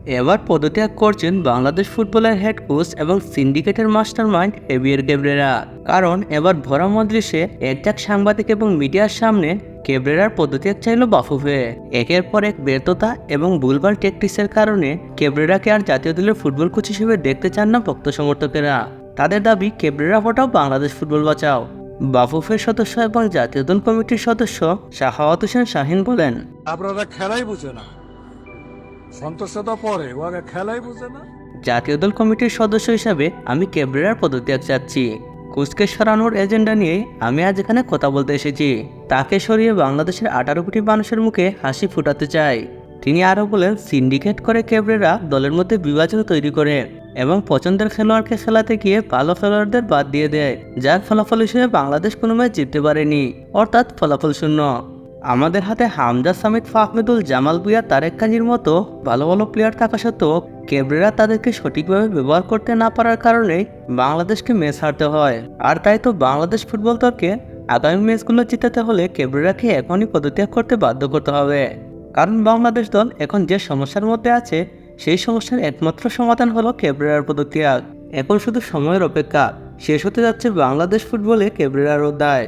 এবার পদত্যাগ করছেন বাংলাদেশ ফুটবলের হেড কোচ এবং সিন্ডিকেটের মাস্টারমাইন্ড হেভিয়ার ক্যাব্রেরা। কারণ এবার ভরা মজলিসে একজাক সাংবাদিক এবং মিডিয়ার সামনে ক্যাব্রেরার পদত্যাগ চাইল বাফুফে। একের পর এক ব্যর্থতা এবং ভুলভাল ট্যাকটিক্সের কারণে ক্যাব্রেরাকে আর জাতীয় দলের ফুটবল কোচ হিসেবে দেখতে চান না ভক্ত সমর্থকেরা। তাদের দাবি ক্যাব্রেরা হটাও, বাংলাদেশ ফুটবল বাঁচাও। বাফুফের সদস্য এবং জাতীয় দল কমিটির সদস্য শাহাওয়াত হোসেন শাহিন বলেন, আপনারা খেলাই বুঝে না, সন্তোষতা পরে ওরা খেলাই বুঝে না। জাতীয় দল কমিটির সদস্য হিসাবে আমি ক্যাব্রেরার পদত্যাগ চাচ্ছি। কোচকে সরানোর এজেন্ডা নিয়ে আমি আজ এখানে কথা বলতে এসেছি। তাকে সরিয়ে বাংলাদেশের 18 কোটি মানুষের মুখে হাসি ফুটাতে চাই। তিনি আরও বলেন, সিন্ডিকেট করে ক্যাব্রেরা দলের মধ্যে বিভাজন তৈরি করে এবং পছন্দের খেলোয়াড়কে খেলাতে গিয়ে ভালো খেলোয়াড়দের বাদ দিয়ে দেয়, যার ফলাফল হিসেবে বাংলাদেশ কোনো ম্যাচ জিততে পারেনি, অর্থাৎ ফলাফল শূন্য। আমাদের হাতে হামজা, সামিদ, ফাহমিদুল, জামাল ভুঁইয়া, তারেক কাজীর মতো ভালো ভালো প্লেয়ার থাকা সত্ত্বেও ক্যাব্রেরা তাদেরকে সঠিকভাবে ব্যবহার করতে না পারার কারণে বাংলাদেশকে ম্যাচ হারতে হয়। আর তাই তো বাংলাদেশ ফুটবল দলকে আগামী ম্যাচগুলো জিতাতে হলে ক্যাব্রেরাকে এখনই পদত্যাগ করতে বাধ্য করতে হবে। কারণ বাংলাদেশ দল এখন যে সমস্যার মধ্যে আছে, সেই সমস্যার একমাত্র সমাধান হলো ক্যাব্রেরার পদত্যাগ। এখন শুধু সময়ের অপেক্ষা। শেষ হতে যাচ্ছে বাংলাদেশ ফুটবলে ক্যাব্রেরার অধ্যায়।